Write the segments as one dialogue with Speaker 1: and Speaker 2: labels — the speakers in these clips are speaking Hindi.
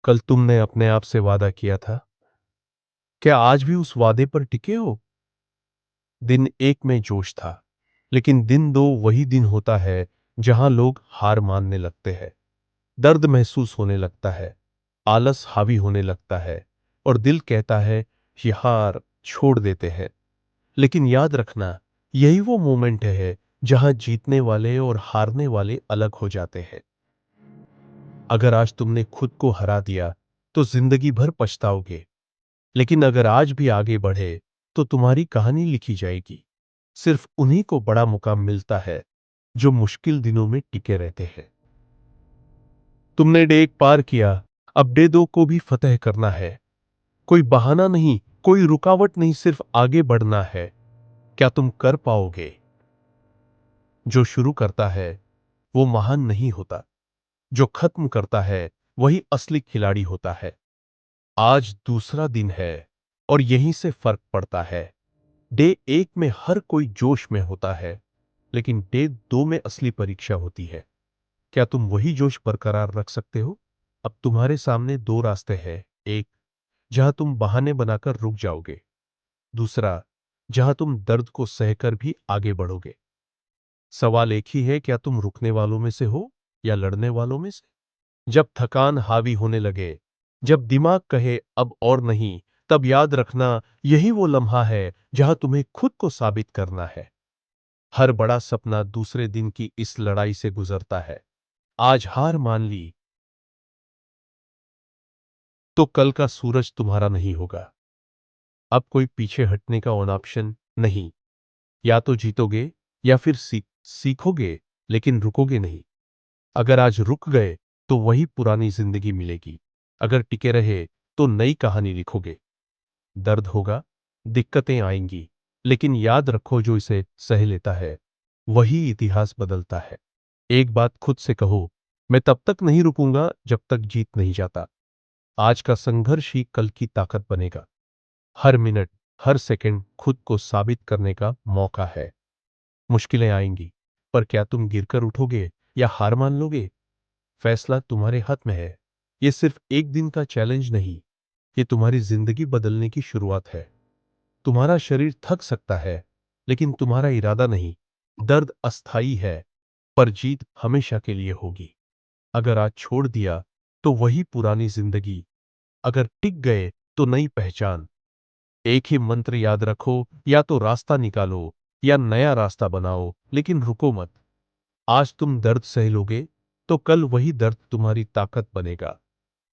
Speaker 1: कल तुमने अपने आप से वादा किया था, क्या आज भी उस वादे पर टिके हो? दिन एक में जोश था, लेकिन दिन दो वही दिन होता है जहां लोग हार मानने लगते हैं। दर्द महसूस होने लगता है, आलस हावी होने लगता है और दिल कहता है कि हार छोड़ देते हैं। लेकिन याद रखना, यही वो मोमेंट है जहां जीतने वाले और हारने वाले अलग हो जाते हैं। अगर आज तुमने खुद को हरा दिया तो जिंदगी भर पछताओगे, लेकिन अगर आज भी आगे बढ़े तो तुम्हारी कहानी लिखी जाएगी। सिर्फ उन्हीं को बड़ा मुकाम मिलता है जो मुश्किल दिनों में टिके रहते हैं। तुमने डे एक पार किया, अब डे दो को भी फतेह करना है। कोई बहाना नहीं, कोई रुकावट नहीं, सिर्फ आगे बढ़ना है। क्या तुम कर पाओगे? जो शुरू करता है वो महान नहीं होता, जो खत्म करता है वही असली खिलाड़ी होता है। आज दूसरा दिन है और यहीं से फर्क पड़ता है। डे एक में हर कोई जोश में होता है, लेकिन डे दो में असली परीक्षा होती है। क्या तुम वही जोश बरकरार रख सकते हो? अब तुम्हारे सामने दो रास्ते हैं। एक, जहां तुम बहाने बनाकर रुक जाओगे। दूसरा, जहां तुम दर्द को सहकर भी आगे बढ़ोगे। सवाल एक ही है, क्या तुम रुकने वालों में से हो या लड़ने वालों में से? जब थकान हावी होने लगे, जब दिमाग कहे अब और नहीं, तब याद रखना, यही वो लम्हा है जहां तुम्हें खुद को साबित करना है। हर बड़ा सपना दूसरे दिन की इस लड़ाई से गुजरता है। आज हार मान ली तो कल का सूरज तुम्हारा नहीं होगा। अब कोई पीछे हटने का ऑप्शन नहीं। या तो जीतोगे या फिर सीखोगे, लेकिन रुकोगे नहीं। अगर आज रुक गए तो वही पुरानी जिंदगी मिलेगी। अगर टिके रहे तो नई कहानी लिखोगे। दर्द होगा, दिक्कतें आएंगी, लेकिन याद रखो, जो इसे सह लेता है वही इतिहास बदलता है। एक बात खुद से कहो, मैं तब तक नहीं रुकूंगा जब तक जीत नहीं जाता। आज का संघर्ष ही कल की ताकत बनेगा। हर मिनट, हर सेकंड खुद को साबित करने का मौका है। मुश्किलें आएंगी, पर क्या तुम गिरकर उठोगे या हार मान लोगे? फैसला तुम्हारे हाथ में है। ये सिर्फ एक दिन का चैलेंज नहीं, ये तुम्हारी जिंदगी बदलने की शुरुआत है। तुम्हारा शरीर थक सकता है, लेकिन तुम्हारा इरादा नहीं। दर्द अस्थाई है, पर जीत हमेशा के लिए होगी। अगर आज छोड़ दिया तो वही पुरानी जिंदगी, अगर टिक गए तो नई पहचान। एक ही मंत्र याद रखो, या तो रास्ता निकालो या नया रास्ता बनाओ, लेकिन रुको मत। आज तुम दर्द सह लोगे तो कल वही दर्द तुम्हारी ताकत बनेगा।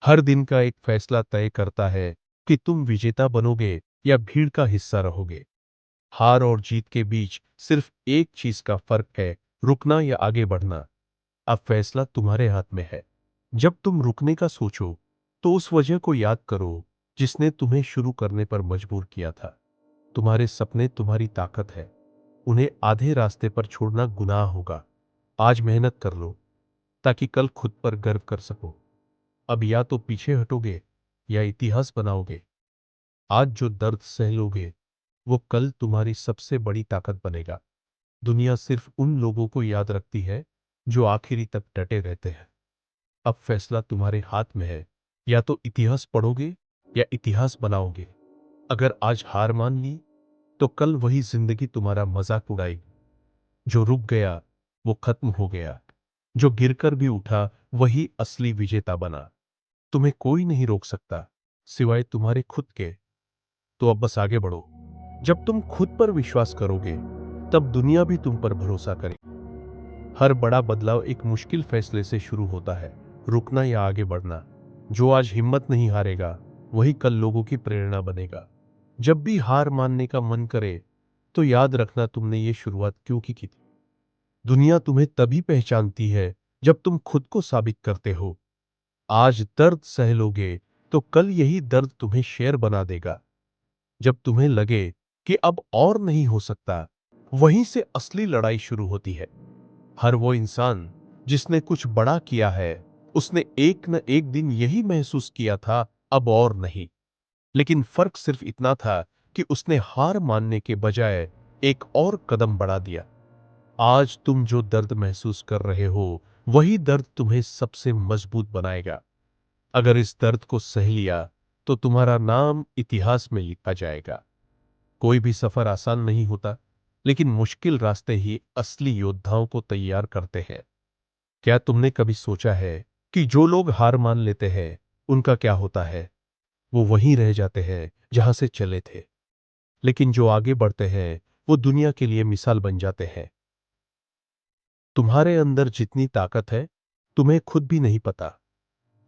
Speaker 1: हर दिन का एक फैसला तय करता है कि तुम विजेता बनोगे या भीड़ का हिस्सा रहोगे। हार और जीत के बीच सिर्फ एक चीज का फर्क है, रुकना या आगे बढ़ना। अब फैसला तुम्हारे हाथ में है। जब तुम रुकने का सोचो तो उस वजह को याद करो जिसने तुम्हें शुरू करने पर मजबूर किया था। तुम्हारे सपने तुम्हारी ताकत है, उन्हें आधे रास्ते पर छोड़ना गुनाह होगा। आज मेहनत कर लो ताकि कल खुद पर गर्व कर सको। अब या तो पीछे हटोगे या इतिहास बनाओगे। आज जो दर्द सह लोगे वो कल तुम्हारी सबसे बड़ी ताकत बनेगा। दुनिया सिर्फ उन लोगों को याद रखती है जो आखिरी तक डटे रहते हैं। अब फैसला तुम्हारे हाथ में है, या तो इतिहास पढ़ोगे या इतिहास बनाओगे। अगर आज हार मान ली तो कल वही जिंदगी तुम्हारा मजाक उड़ाएगी। जो रुक गया वो खत्म हो गया, जो गिरकर भी उठा वही असली विजेता बना। तुम्हें कोई नहीं रोक सकता सिवाय तुम्हारे खुद के। तो अब बस आगे बढ़ो। जब तुम खुद पर विश्वास करोगे तब दुनिया भी तुम पर भरोसा करेगी। हर बड़ा बदलाव एक मुश्किल फैसले से शुरू होता है, रुकना या आगे बढ़ना। जो आज हिम्मत नहीं हारेगा वही कल लोगों की प्रेरणा बनेगा। जब भी हार मानने का मन करे तो याद रखना, तुमने ये शुरुआत क्यों की थी। दुनिया तुम्हें तभी पहचानती है जब तुम खुद को साबित करते हो। आज दर्द सह लोगे तो कल यही दर्द तुम्हें शेर बना देगा। जब तुम्हें लगे कि अब और नहीं हो सकता, वहीं से असली लड़ाई शुरू होती है। हर वो इंसान जिसने कुछ बड़ा किया है, उसने एक न एक दिन यही महसूस किया था, अब और नहीं। लेकिन फर्क सिर्फ इतना था कि उसने हार मानने के बजाय एक और कदम बढ़ा दिया। आज तुम जो दर्द महसूस कर रहे हो वही दर्द तुम्हें सबसे मजबूत बनाएगा। अगर इस दर्द को सह लिया तो तुम्हारा नाम इतिहास में लिखा जाएगा। कोई भी सफर आसान नहीं होता, लेकिन मुश्किल रास्ते ही असली योद्धाओं को तैयार करते हैं। क्या तुमने कभी सोचा है कि जो लोग हार मान लेते हैं उनका क्या होता है? वो वहीं रह जाते हैं जहां से चले थे, लेकिन जो आगे बढ़ते हैं वो दुनिया के लिए मिसाल बन जाते हैं। तुम्हारे अंदर जितनी ताकत है तुम्हें खुद भी नहीं पता।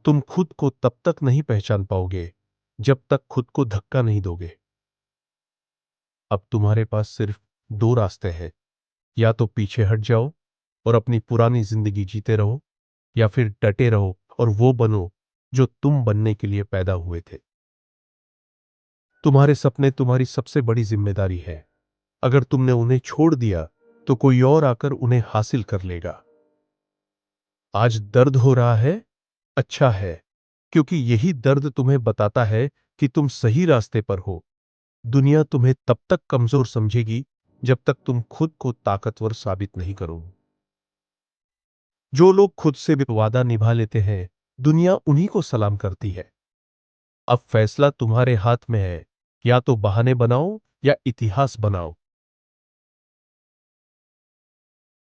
Speaker 1: तुम खुद को तब तक नहीं पहचान पाओगे जब तक खुद को धक्का नहीं दोगे। अब तुम्हारे पास सिर्फ दो रास्ते हैं, या तो पीछे हट जाओ और अपनी पुरानी जिंदगी जीते रहो, या फिर डटे रहो और वो बनो जो तुम बनने के लिए पैदा हुए थे। तुम्हारे सपने तुम्हारी सबसे बड़ी जिम्मेदारी है। अगर तुमने उन्हें छोड़ दिया तो कोई और आकर उन्हें हासिल कर लेगा। आज दर्द हो रहा है, अच्छा है, क्योंकि यही दर्द तुम्हें बताता है कि तुम सही रास्ते पर हो। दुनिया तुम्हें तब तक कमजोर समझेगी जब तक तुम खुद को ताकतवर साबित नहीं करो। जो लोग खुद से भी वादा निभा लेते हैं दुनिया उन्हीं को सलाम करती है। अब फैसला तुम्हारे हाथ में है, या तो बहाने बनाओ या इतिहास बनाओ।